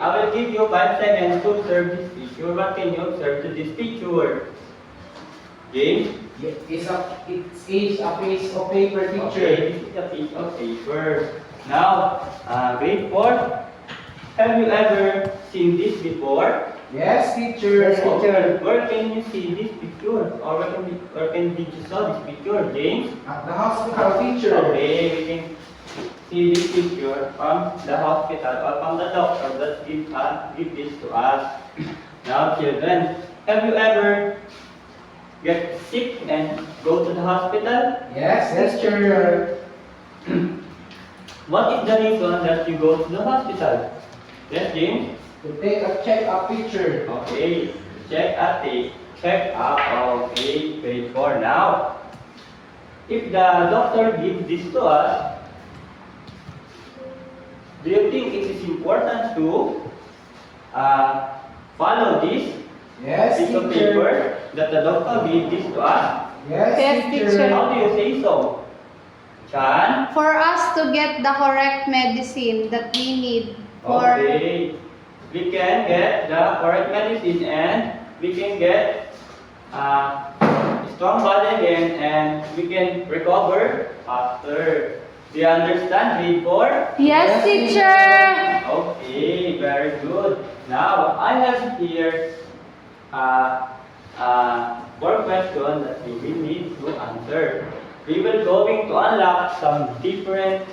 I will give you 5 seconds to observe this picture. What can you observe to this picture? James? It's a piece of paper, Okay, teacher. this is a piece of paper. Now, grade 4. Have you ever seen this before? Yes, teacher. Yes, teacher. Where can you see this picture? Or where can did you saw this picture, James? At the hospital, teacher. Okay, we can see this picture from the hospital or from the doctor that give this to us. Now, children, have you ever get sick and go to the hospital? Yes, teacher. What is the reason that you go to the hospital? Yes, James? To take a check-up, teacher. Okay, check up. Okay, grade 4 now. If the doctor gives this to us, do you think it is important to follow this Yes, piece of teacher. paper that the doctor gave this to us? Yes, Yes, teacher. teacher. How do you say so? Chan? For us to get the correct medicine that we need for Okay. We can get the correct medicine and we can get strong body again and we can recover faster. Do you understand grade 4? Yes, teacher. Okay, very good. Now, I have here 4 questions that we will need to answer. We will going to unlock some different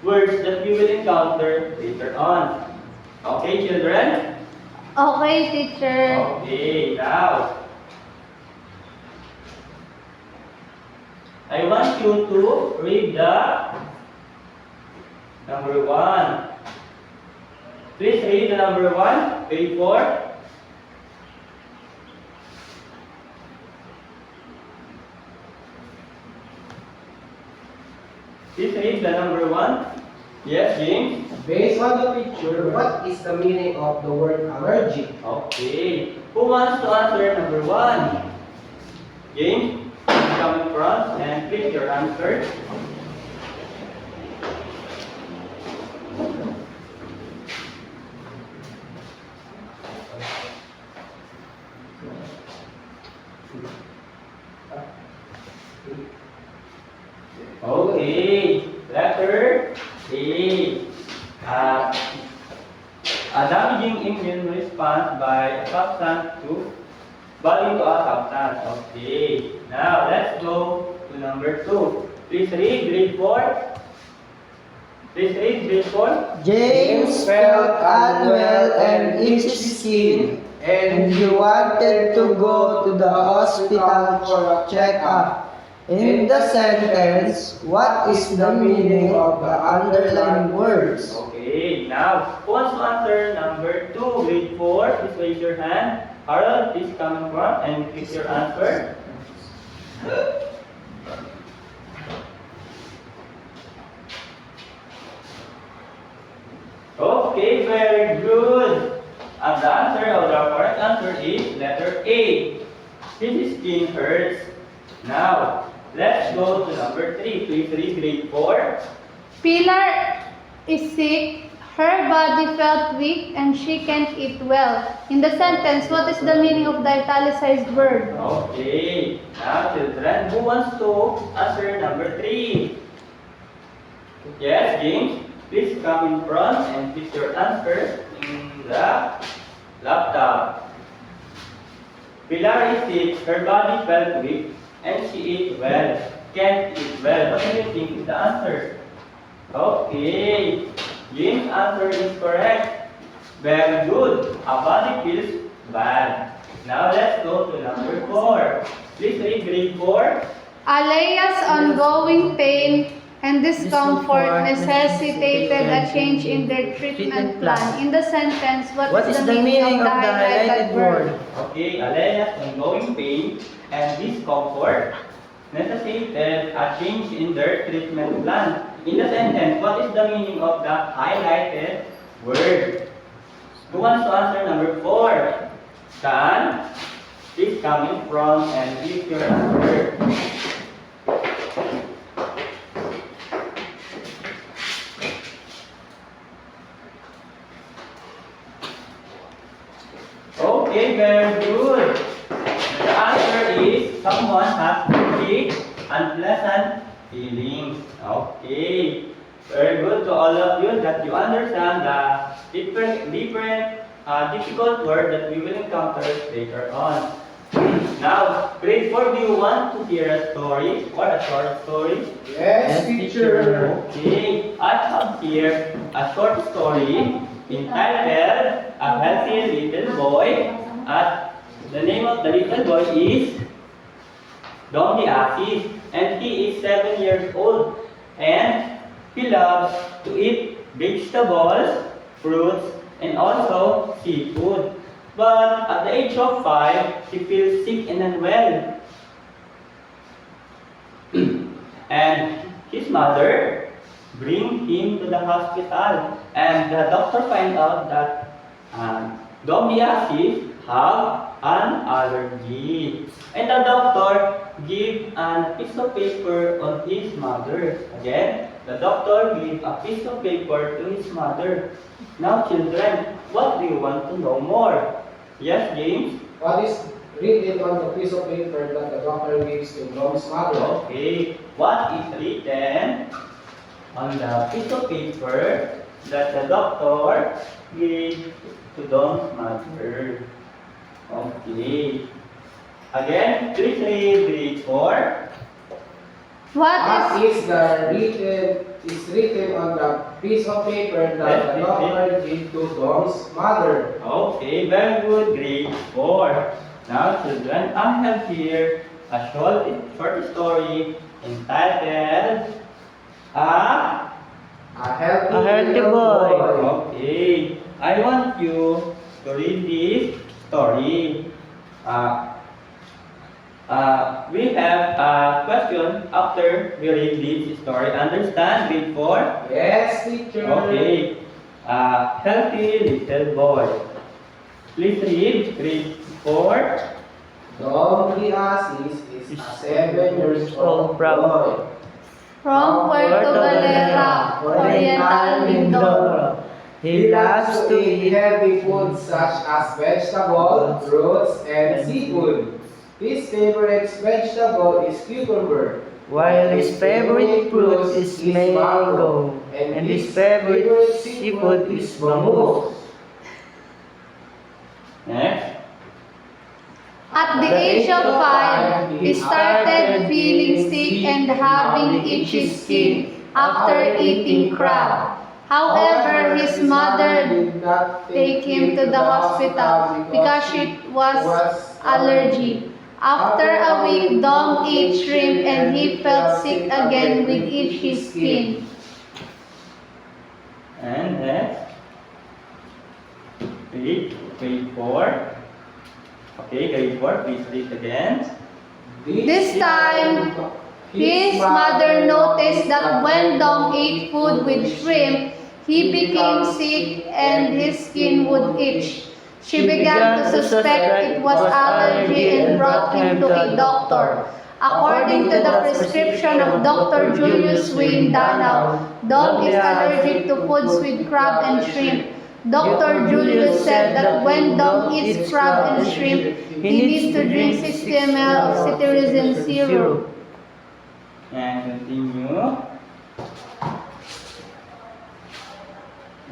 words that we will encounter later on. Okay, children? Okay, teacher. Okay, now, I want you to read the number 1. Please read the number 1, grade 4. Please read the number 1. Yes, James? Based on the picture, what is the meaning of the word allergic? Okay. Who wants to answer number 1? James, come in front and click your answer. Okay. Letter A. A damaging immune response by a substance to body to a substance. Okay. Now let's go to number 2. Please read grade 4. Please read grade 4. James felt unwell and itchy skin, and he wanted to go to the hospital for a checkup. In the sentence, what is the meaning of the underlined words? Okay. Now, who wants to answer number 2, grade 4? Please raise your hand. Harold, please come in front and click your answer. Okay, very good. And the answer of the correct answer is letter A. His skin hurts. Now, let's go to number 3. Please read grade 4. Pilar is sick. Her body felt weak and she can't eat well. In the sentence, what is the meaning of the italicized word? Okay. Now, children, who wants to answer number 3? Yes, James. Please come in front and put your answer in the laptop. Pilar is sick. Her body felt weak and she ate well. Can't eat well. What do you think is the answer? Okay. James' answer is correct. Very good. A body feels bad. Now let's go to number 4. Please read grade 4. Alea's ongoing pain and discomfort necessitated a change in their treatment plan. In the sentence, what is the meaning of the highlighted word? Okay, Alena's ongoing pain and discomfort necessitated a change in their treatment plan. In the sentence, what is the meaning of the highlighted word? Who wants to answer number 4? Chan, please come in front and give your answer. Okay, very good. The answer is someone has big unpleasant feelings. Okay. Very good to all of you that you understand the different difficult word that we will encounter later on. Now, grade 4, do you want to hear a story or a short story? Yes, teacher. Okay, I have here a short story entitled A Healthy Little Boy. The name of the little boy is Don Diasis, and he is 7 years old, and he loves to eat vegetables, fruits, and also seafood. But at the age of 5, he feels sick and unwell. And his mother bring him to the hospital, and the doctor find out that Dom Diasis have an allergy. And the doctor give a piece of paper on his mother. Again, the doctor give a piece of paper to his mother. Now children, what do you want to know more? Yes, James? What is written on the piece of paper that the doctor gives to Dom's mother? Okay, what is written on the piece of paper that the doctor gave to Dom's mother? Okay. Again, please read grade 4. What is Is written on the piece of paper that the doctor gave to Dom's mother? Okay, very good, grade 4. Now children, I have here a short story entitled A Healthy boy. Okay, I want you to read this story. We have a question after we read this story. Understand, grade 4? Yes, teacher. Okay. Healthy little boy. Please read grade 4. Dom Diasis is a 7 years old boy. from Puerto Galera, Oriental Mindoro? He loves to eat healthy foods such as vegetables, fruits, and seafood. His favorite vegetable is cucumber, While his favorite fruit is mango, and his favorite seafood is bangus. Next. At the age of 5, he started feeling sick and having itchy skin after eating crab. However, his mother did not take him to the hospital because she was allergic. After a week, Dom ate shrimp and he felt sick again with itchy skin. And next. Read grade 4. Okay, grade 4, please read again. This time, his mother noticed that when Dom ate food with shrimp, he became sick and his skin would itch. She began to suspect it was allergy and brought him to a doctor. According to the prescription of Dr. Julius Wayne Danau, Dom is allergic to foods with crab and shrimp. Dr. Julius said that when Dom eats crab and shrimp, he needs to drink 60 ml of cetirizine syrup. And continue.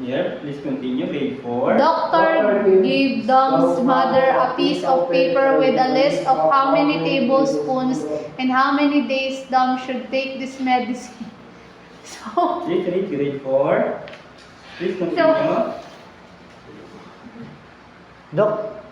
Here, please continue, grade 4. Doctor gave Dom's mother a piece of paper with a list of how many tablespoons and how many days Dom should take this medicine. So, Please read grade 4. Please continue. Doc,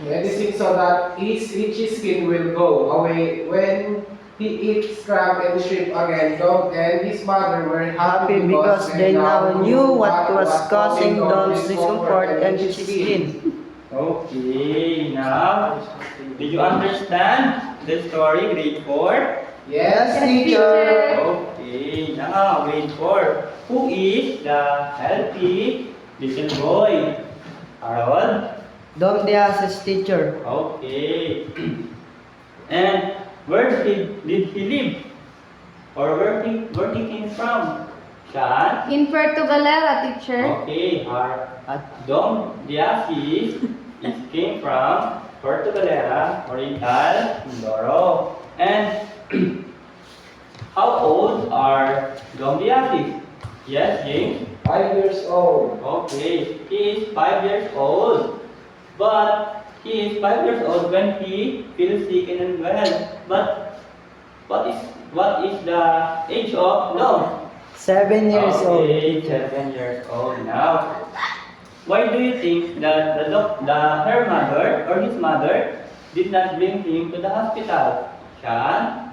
medicine so that his itchy skin will go away when he eats crab and shrimp again. Dom and his mother were happy because they now knew what was causing Dom's discomfort and itchy skin. Okay, now, did you understand the story, grade 4? Yes, teacher. Okay, now, grade 4. Who is the healthy little boy? Harold? Dom Diaz's teacher. Okay. And where did he live? Or where he came from? Saan? in Puerto Galera, teacher. Okay, Dom Diasis It came from Puerto Galera, Oriental, Mindoro. And how old are Dom Diasis? Yes, James? 5 years old. Okay, he is 5 years old. But he is 5 years old when he feels sick and unwell. But what is the age of Dom? 7 years old. Okay, 7 years old now. Why do you think that her mother or his mother did not bring him to the hospital? Sean?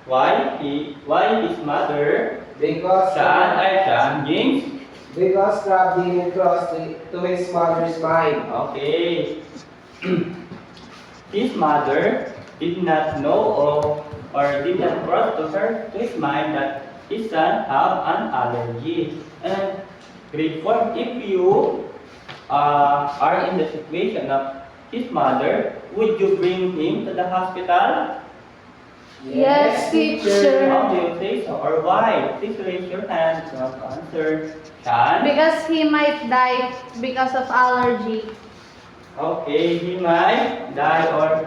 Why his mother? Because Sean, James? because Crab didn't cross to his mother's mind. Okay. His mother did not know or did not cross to his mind that his son have an allergy. And grade 4, if you are in the situation of his mother, would you bring him to the hospital? Yes, teacher. How do you say so or why? Please raise your hand to answer. Sean? Because he might die because of allergy. Okay, he might die or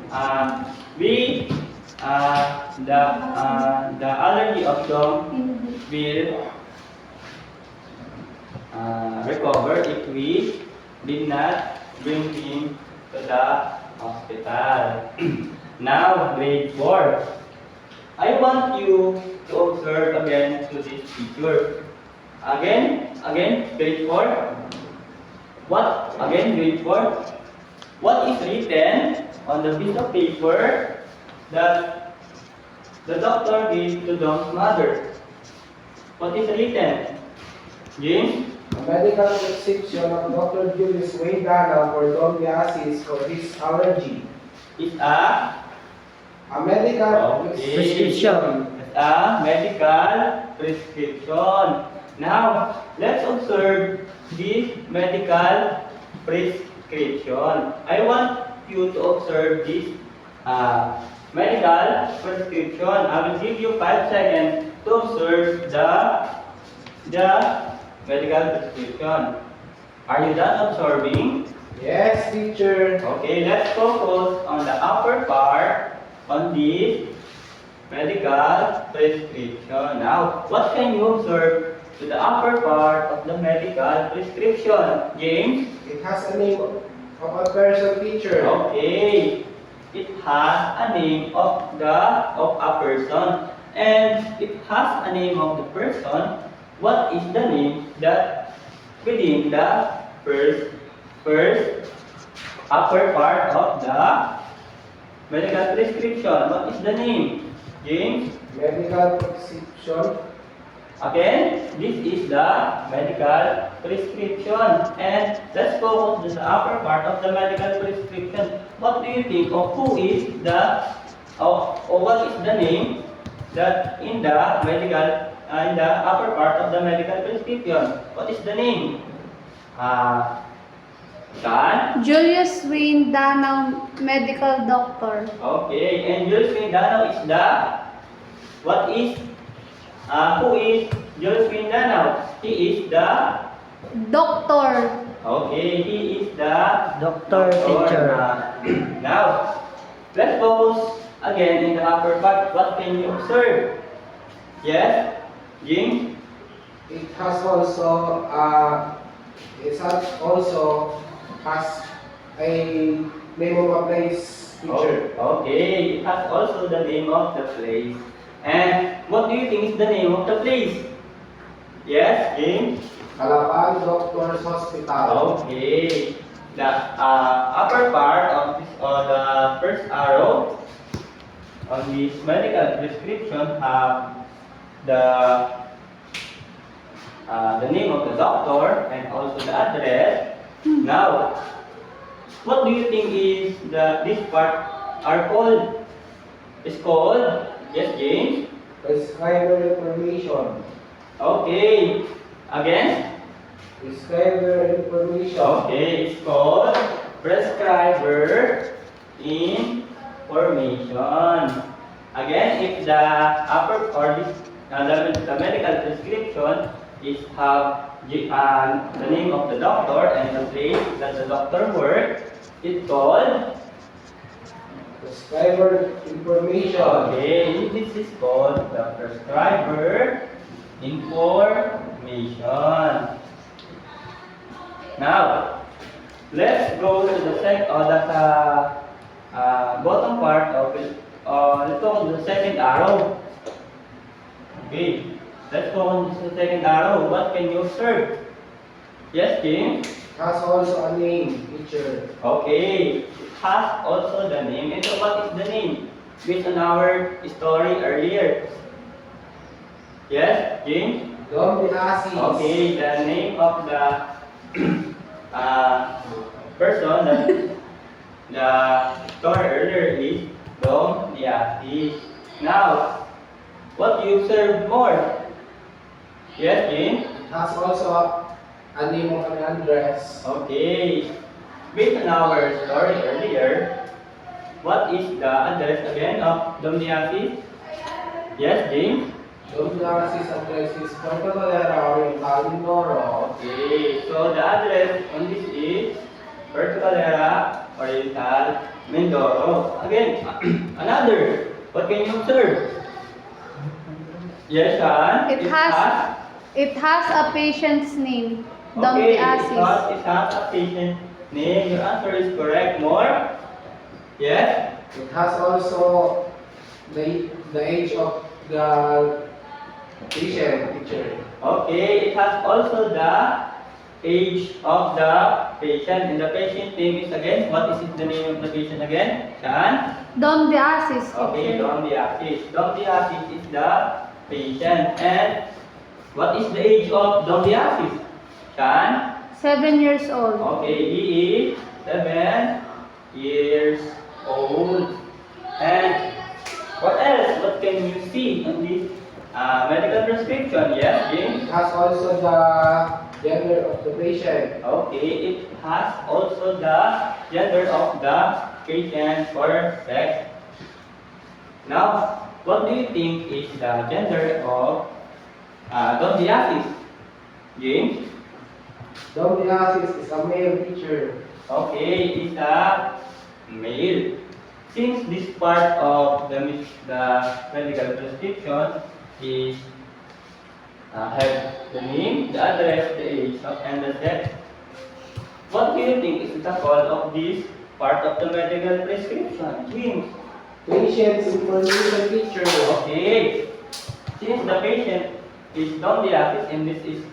the allergy of Dom will recover if we did not bring him to the hospital. Now, grade 4. I want you to observe again to this picture. Again, grade 4. Grade 4? What is written on the piece of paper that the doctor gave to Dom's mother? What is written? James? A medical prescription of Dr. Julius Wayne Dana for Dom Diasis for his allergy. Is A medical Okay. Prescription. A medical prescription. Now, let's observe this medical prescription. I want you to observe this medical prescription. I will give you 5 seconds to observe the medical prescription. Are you done observing? Yes, teacher. Okay, let's focus on the upper part on this medical prescription. Now, what can you observe to the upper part of the medical prescription? James? It has a name of a person, teacher. Okay. It has a name of a person, and it has a name of the person. What is the name that within the first upper part of the medical prescription? What is the name? James? Medical prescription. Again, this is the medical prescription. And let's focus on the upper part of the medical prescription. What do you think of who is or what is the name that in the upper part of the medical prescription? What is the name? Sean? Julius Wayne Dana, medical doctor. Okay, and Julius Mindanao is who is Julius Mindanao? He is the, Doctor. okay, he is the Doctor, teacher. Now, let's focus again in the upper part. What can you observe? Yes, James? It also has a name of a place, teacher. Okay, it has also the name of the place. And what do you think is the name of the place? Yes, James? Calapan Doctors Hospital. Okay. The upper part of this, or the first arrow on this medical prescription have the name of the doctor and also the address. Now, what do you think is this part are called? Is called? Yes, James. Prescriber information. Okay. Again. Prescriber information. Okay, it's called prescriber information. Again, if the upper or this the medical prescription is have the name of the doctor and the place that the doctor worked is called. Prescriber information. Okay, this is called the prescriber information. Now, let's go to the bottom part of it. Let's go on the second arrow. Okay, let's go on to the second arrow. What can you observe? Yes, James? Has also a name, teacher. Okay, it has also the name. And so what is the name? Based on our story earlier. Yes, James? Domdiasis. Okay, the name of the person that the story earlier is Dom Diasis. Now, what do you observe more? Yes, James? Has also a name of an address. Okay. Based on our story earlier, what is the address again of Dom Diasis? Yes, James? Domdiasis address is Puerto Galera, Oriental, Mindoro. Okay, so the address on this is Puerto Galera, Oriental, Mindoro. Again, another. What can you observe? Yes, Sean? It has a patient's name. Okay, it Domdiasis. has a patient name. Your answer is correct. More? Yes? It has also the age of the patient, teacher. Okay, it has also the age of the patient. And the patient name is again, what is the name of the patient again? Sean? Domdiasis. Okay, Dom Diasis. Dom Diasis is the patient. And what is the age of Dom Diasis? Sean? 7 years old. Okay, he is 7 years old. And what else? What can you see on this medical prescription? Yes, James? It has also the gender of the patient. Okay, it has also the gender of the patient or sex. Now, what do you think is the gender of Dom Diasis? James? Domdiasis is a male teacher. Okay, it's a male. Since this part of the medical prescription is have the name, the address, the age, and the sex, what do you think is the call of this part of the medical prescription? James? Patient's information, teacher. Okay. Since the patient is Dom Diasis and this is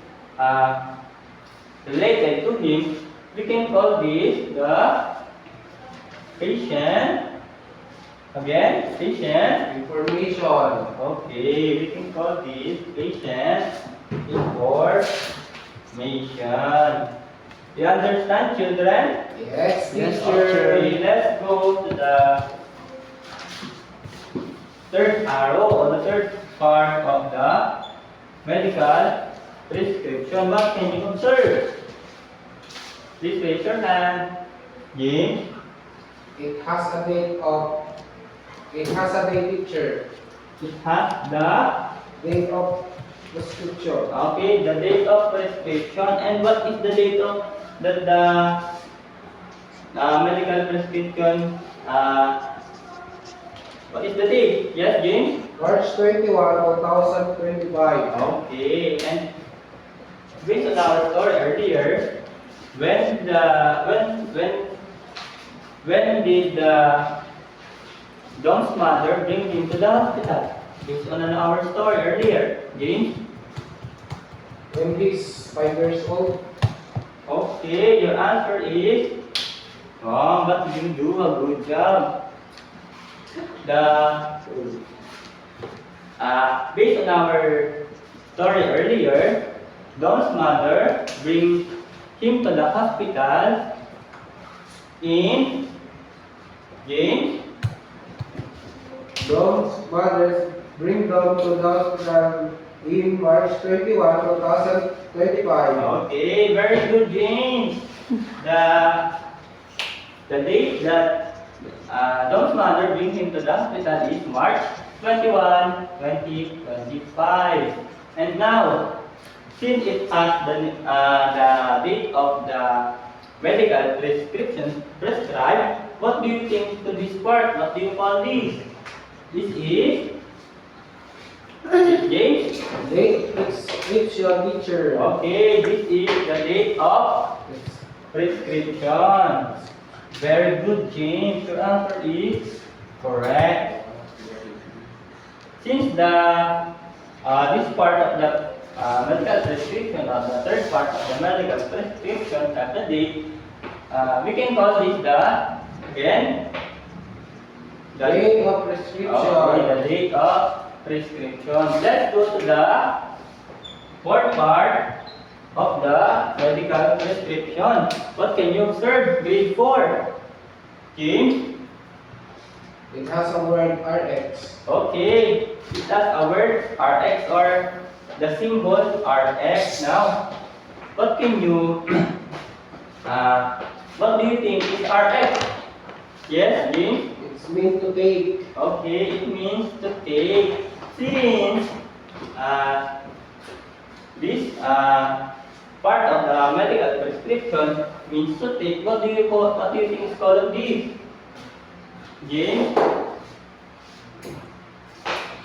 related to him, we can call this the patient. Again, patient. Information. Okay, we can call this patient information. You understand, children? Yes, Yes, teacher. Okay, let's go to the third arrow or the third part of the medical prescription. What can you observe? Please raise your hand. James? It has a date teacher. It has the Date of prescription. okay, the date of prescription. And what is the date of the medical prescription? What is the date? Yes, James? March 21, 2025. Okay, and based on our story earlier, when did Dom's mother bring him to the hospital? Based on our story earlier, James? When he's 5 years old. Okay, your answer is wrong, but you do a good job. Based on our story earlier, Dom's mother brings him to the hospital in James. Dom's mother bring Dom to the hospital in March 21, 2025. Okay, very good, James. The date that Dom's mother brings him to the hospital is March 21, 2025. And now, since it has the date of the medical prescription prescribed, what do you think to this part? What do you call this? This is James. Date prescription, teacher. Okay, this is the date of prescription. Very good, James. Your answer is correct. Since the this part of the medical prescription, or the third part of the medical prescription at the date, we can call this the again the Date of prescription. okay, the date of prescription. Let's go to the fourth part of the medical prescription. What can you observe? Grade 4. James? It has a word RX. Okay. It has a word RX or the symbol RX. Now, what can you, what do you think is RX? Yes, James? It's meant to take. Okay, it means to take. Since this part of the medical prescription means to take, what do you think is called this? James?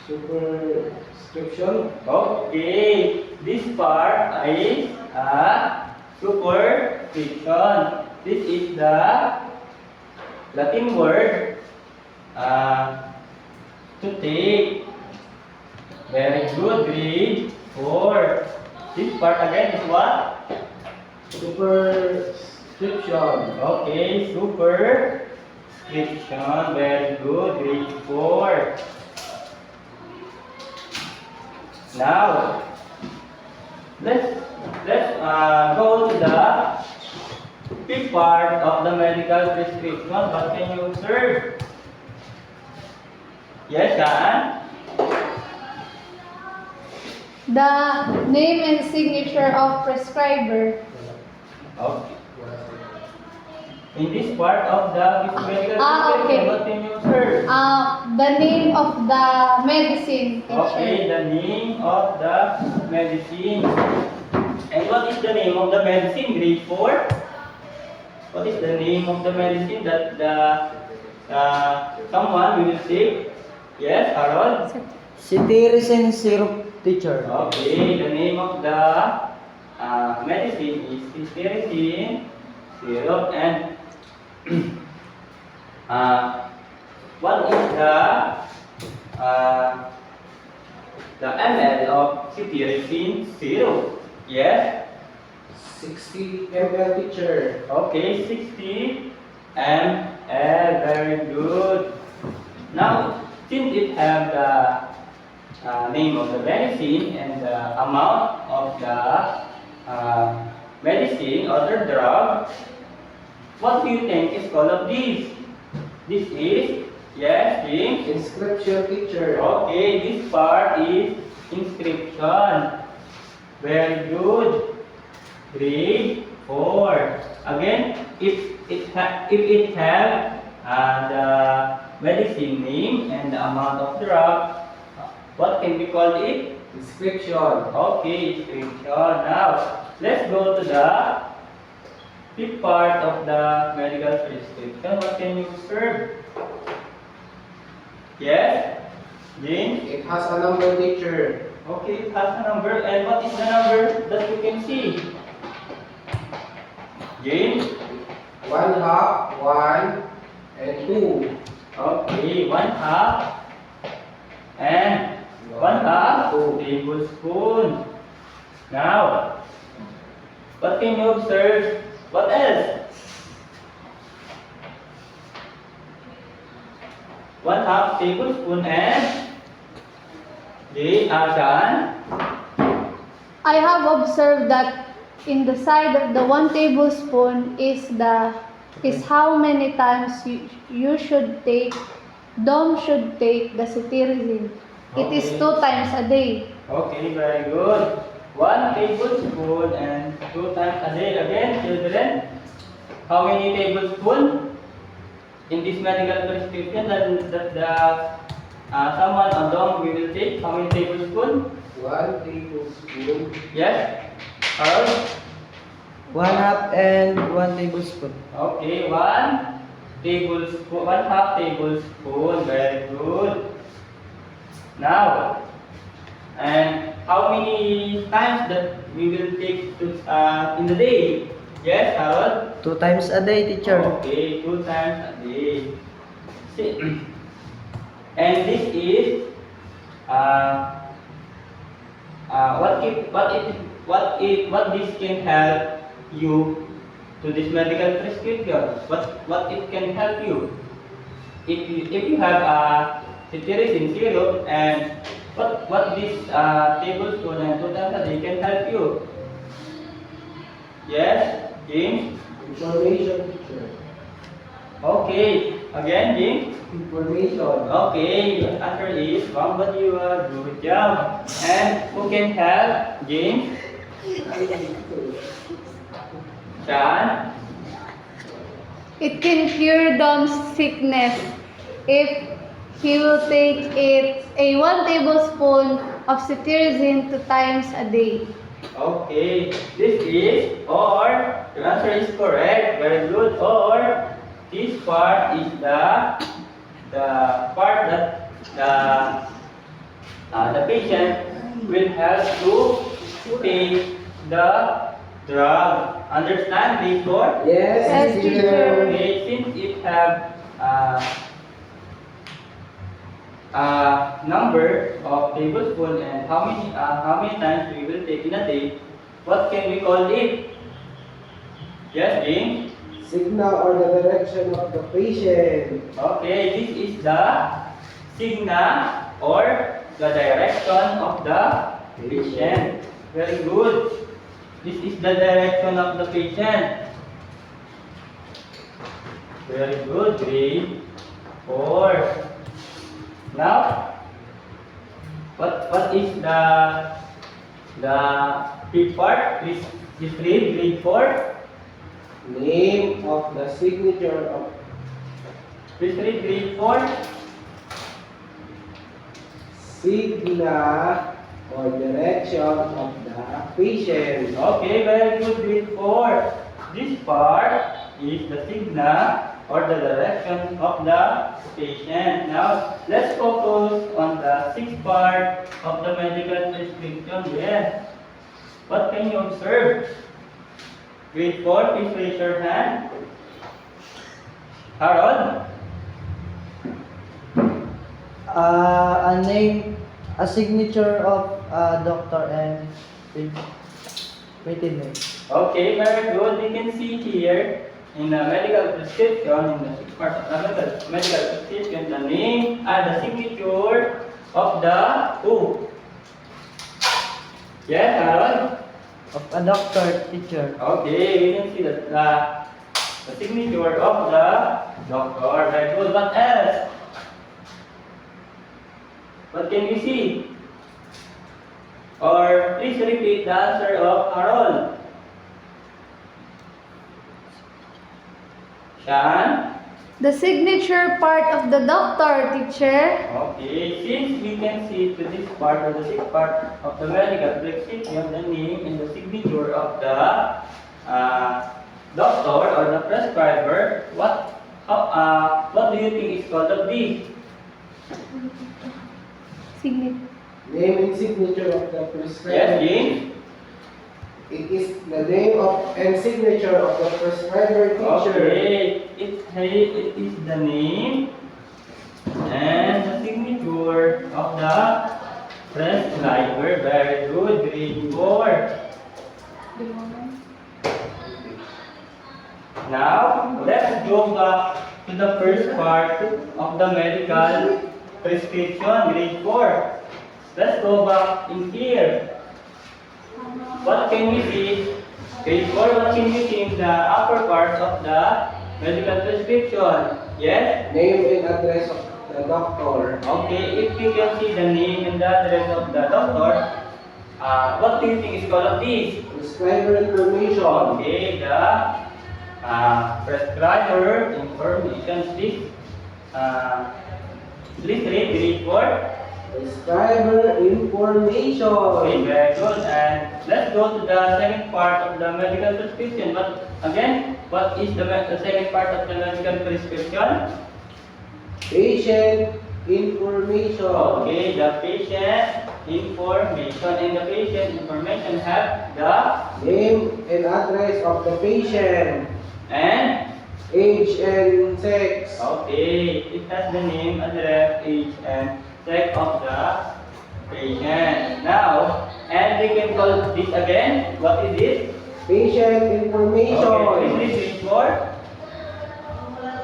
Superscription. Okay, this part is a superscription. This is the Latin word to take. Very good, grade 4. This part again is what? Superscription. Okay, superscription. Very good, grade 4. Now, let's go to the fifth part of the medical prescription. What can you observe? Yes, Shaan? The name and signature of prescriber. Okay. In this part of the medical prescription, okay. what can you observe? The name of the medicine, teacher. Okay, the name of the medicine. And what is the name of the medicine? Grade 4? What is the name of the medicine that someone will take? Yes, Harold? Cetirizine syrup, teacher. Okay, the name of the medicine is cetirizine syrup. And what is the ml of cetirizine syrup? Yes. 60 ml, teacher. Okay, 60 ml. Very good. Now, since it have the name of the medicine and the amount of the medicine or the drug, what do you think is called of this? This is, yes, James? Inscription, teacher. Okay, this part is inscription. Very good. Grade 4. Again, if it have the medicine name and the amount of drug, what can we call it? Inscription. Okay, inscription. Now, let's go to the fifth part of the medical prescription. What can you observe? Yes, James? It has a number, teacher. Okay, it has a number. And what is the number that you can see? James? 1/2, 1, and 2. Okay, 1/2 and 1/2 tablespoon. Now, what can you observe? What else? 1/2 tablespoon and Shaan? I have observed that in the side of the 1 tablespoon is how many times you should take, Dom should take the cetirizine. It is Okay. 2 times a day. Okay, very good. 1 tablespoon and 2 times a day. Again, children, how many tablespoon in this medical prescription that someone along we will take? How many tablespoon? 1 tablespoon. Yes, Harold? 1/2 and 1 tablespoon. Okay, 1/2 tablespoon. Very good. Now, and how many times that we will take in the day? Yes, Harold? 2 times a day, teacher. Okay, 2 times a day. And this is what this can help you to this medical prescription. What it can help you if you have a cetirizine syrup, and what this tablespoon and 2 times a day can help you. Yes, James. Information, teacher. Okay, again, James. Information. Okay, your answer is wrong, but you are good job. And who can help? James? Sean? It can cure Dom's sickness if he will take a 1 tablespoon of cetirizine 2 times a day. Okay, this is, or your answer is correct. Very good. Or this part is the part that the patient will have to take the drug. Understand, before? Yes, Yes, teacher. Okay, since it have number of tablespoon and how many times we will take in a day, what can we call it? Yes, James? signal or the direction of the patient. Okay, this is the signal or the direction of the patient. Very good. This is the direction of the patient. Very good, grade 4. Now, what is the big part? Please read grade 4. Name of the signature of Please read grade 4. signal or direction of the patient. Okay, very good, grade 4. This part is the signal or the direction of the patient. Now, let's focus on the 6th part of the medical prescription. Yes. What can you observe? Grade 4, please raise your hand. Harold? A name, a signature of a doctor and written name. Okay, very good. We can see here in the medical prescription, in the 6th part of the medical prescription, the name and the signature of the who? Yes, Harold? Of a doctor, teacher. Okay, we can see the signature of the doctor. Very good. What else? What can we see? Or please repeat the answer of Harold. Sean? The signature part of the doctor, teacher. Okay, since we can see to this part or the 6th part of the medical prescription, the name and the signature of the doctor or the prescriber, what do you think is called of this? Signature. Name and signature of the Yes, prescriber. James? It is the name of and signature of the prescriber teacher. Okay, it is the name and the signature of the prescriber. Very good, grade 4. Now, let's go back to the first part of the medical prescription, grade 4. Let's go back in here. What can we see? Grade 4, what can we see in the upper part of the medical prescription? Yes? Name and address of the doctor. Okay, if you can see the name and the address of the doctor, what do you think is called of this? Prescriber information. Okay, the prescriber information. Please read grade 4. Prescriber information. Okay, very good. And let's go to the second part of the medical prescription. But again, what is the second part of the medical prescription? Patient information. Okay, the patient information. And the patient information have the Name and address of the patient. and Age and sex. okay, it has the name, address, age, and sex of the patient. Now, and we can call this again. What is it? Patient Okay, information. this is for.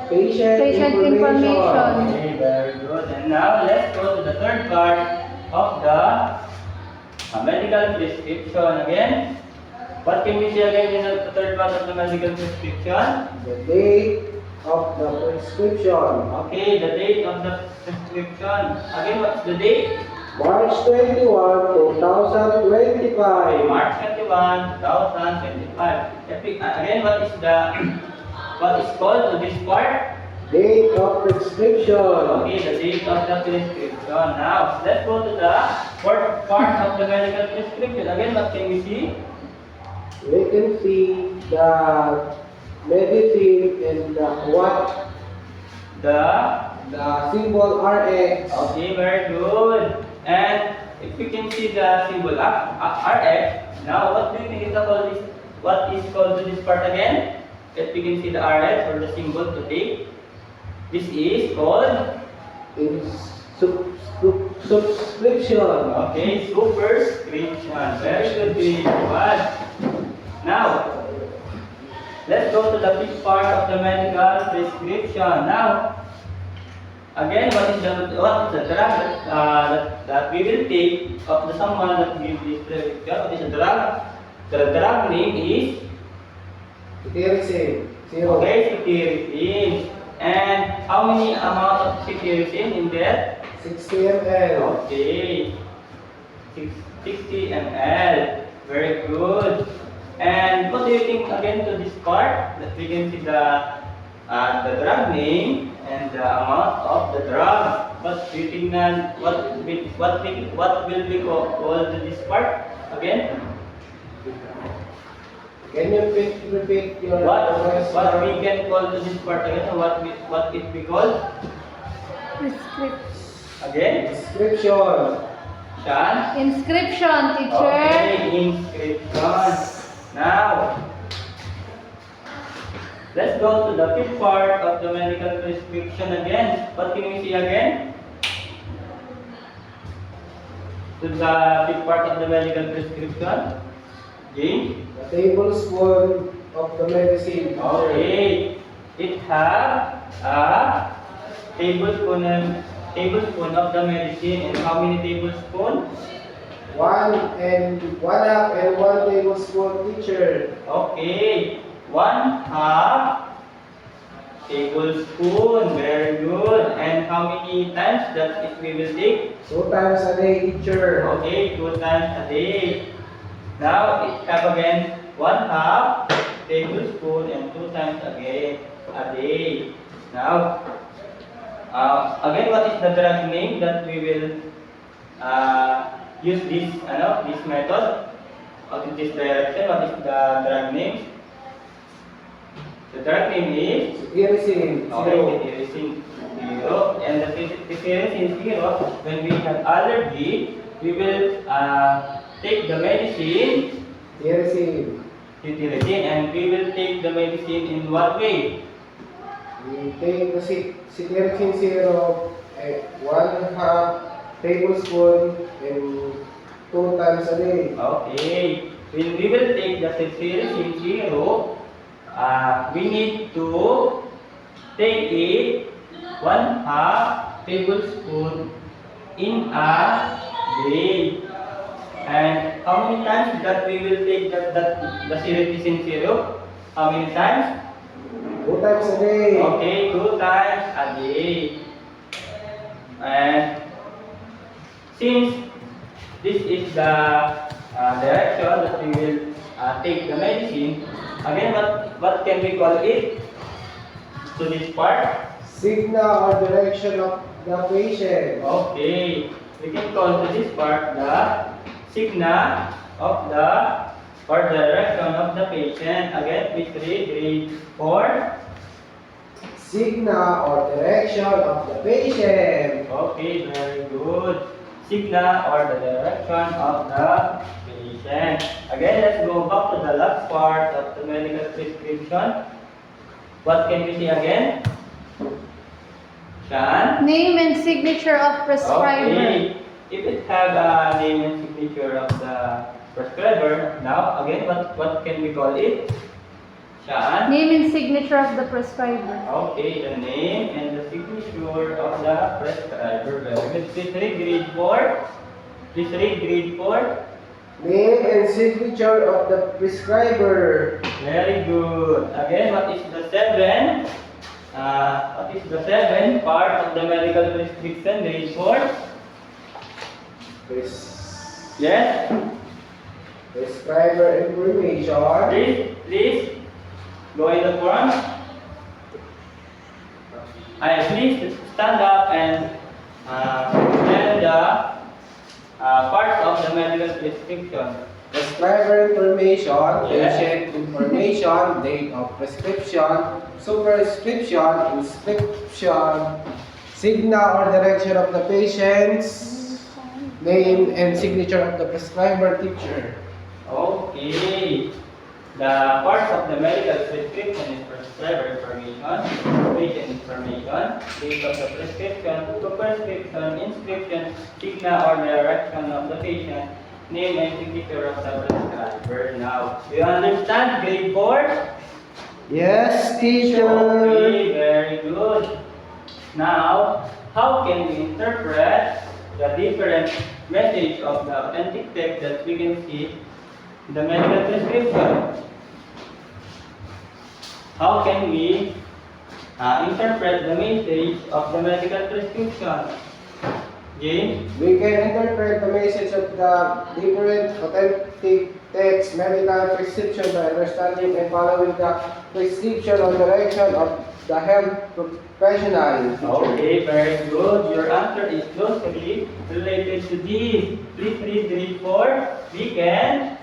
Patient Patient information. information. Okay, very good. And now let's go to the third part of the medical prescription again. What can we see again in the third part of the medical prescription? The date of the prescription. Okay, the date of the prescription. Again, what's the date? March 21, Okay, 2025. March 21, 2025. Again, what is the what is called to this part? Date of prescription. Okay, the date of the prescription. Now, let's go to the fourth part of the medical prescription. Again, what can we see? We can see the medicine and The the symbol RX. okay, very good. And if we can see the symbol RX, now what do you think is called this? What is called to this part again? If we can see the RX or the symbol to take, this is called In subscription. okay, superscription. Very good, everyone. Now, let's go to the fifth part of the medical prescription. Now, again, what is the drug that we will take of the someone that gives this prescription? What is the drug? The drug name is Cetirizine. Zero. okay, cetirizine. And how many amount of cetirizine in there? 60 ml. Okay, 60 ml. Very good. And what do you think again to this part? That we can see the drug name and the amount of the drug. What do you think na what will we call to this part again? Can you repeat your What we can call to this part again? What it we call Prescription. again? Description. Shan? Inscription, teacher. Okay, inscription. Now, let's go to the fifth part of the medical prescription again. What can we see again? To the fifth part of the medical prescription. James? The tablespoon of the medicine. Okay. It have a tablespoon of the medicine. And how many tablespoons? 1 half and 1 tablespoon, teacher. Okay, 1/2 tablespoon. Very good. And how many times that it we will take? 2 times a day, teacher. Okay, 2 times a day. Now it have again 1/2 tablespoon and 2 times again a day. Now, again, what is the drug name that we will use this method or in this direction? What is the drug name? The drug name is Cetirizine. okay, Zero. cetirizine zero. And the cetirizine zero, when we have allergy, we will take the medicine Cetirizine. cetirizine, and we will take the medicine in what way? We take the cetirizine zero, 1/2 tablespoon and 2 times a day. Okay. When we will take the cetirizine zero, we need to take it 1/2 tablespoon in a day. And how many times that we will take the cetirizine zero? How many times? 2 times a day. Okay, 2 times a day. And since this is the direction that we will take the medicine, again, what can we call it? To this part? Signal or direction of the patient. Okay. we can call to this part the signa of the or direction of the patient. Again, please read 4. Signa or direction of the patient. Okay, very good. Signa or the direction of the patient. Again, let's go back to the last part of the medical prescription. What can we see again? Shan? Name and signature of prescriber. Okay. If it have a name and signature of the prescriber, now again, what can we call it? Shan? Name and signature of the prescriber. Okay, the name and the signature of the prescriber. Very good. Please read grade 4. Please read grade 4. Name and signature of the prescriber. Very good. Again, what is the 7? What is the 7 part of the medical prescription? Grade 4. Yes. Prescriber information. Please go in the front. Please stand up and tell the parts of the medical prescription. Prescriber information, Yeah. patient information, date of prescription, superscription, inscription, signa or direction of the patient's name and signature of the prescriber teacher. Okay. The parts of the medical prescription is prescriber information, patient information, date of the prescription, superscription, inscription, signa or direction of the patient, name and signature of the prescriber. Now, do you understand grade 4? Yes, teacher. Okay, very good. Now, how can we interpret the different message of the authentic text that we can see in the medical prescription? How can we interpret the message of the medical prescription? James? We can interpret the message of the different authentic text medical prescription by understanding and following the prescription or direction of the health professional. Okay, very good. Your answer is closely related to this. Please read grade 4. We can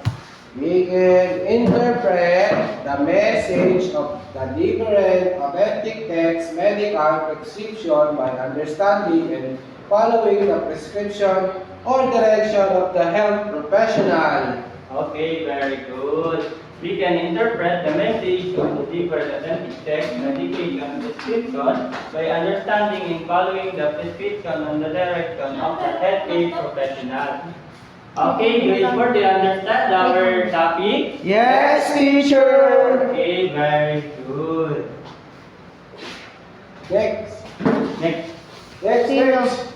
interpret the message of the different authentic text medical prescription by understanding and following the prescription or direction of the health professional. Okay, very good. We can interpret the message of the different authentic text medication prescription by understanding and following the prescription and the direction of the healthcare professional. Okay, grade 4, do you understand our topic? Yes, teacher. Okay, very good. Next. Next. Next.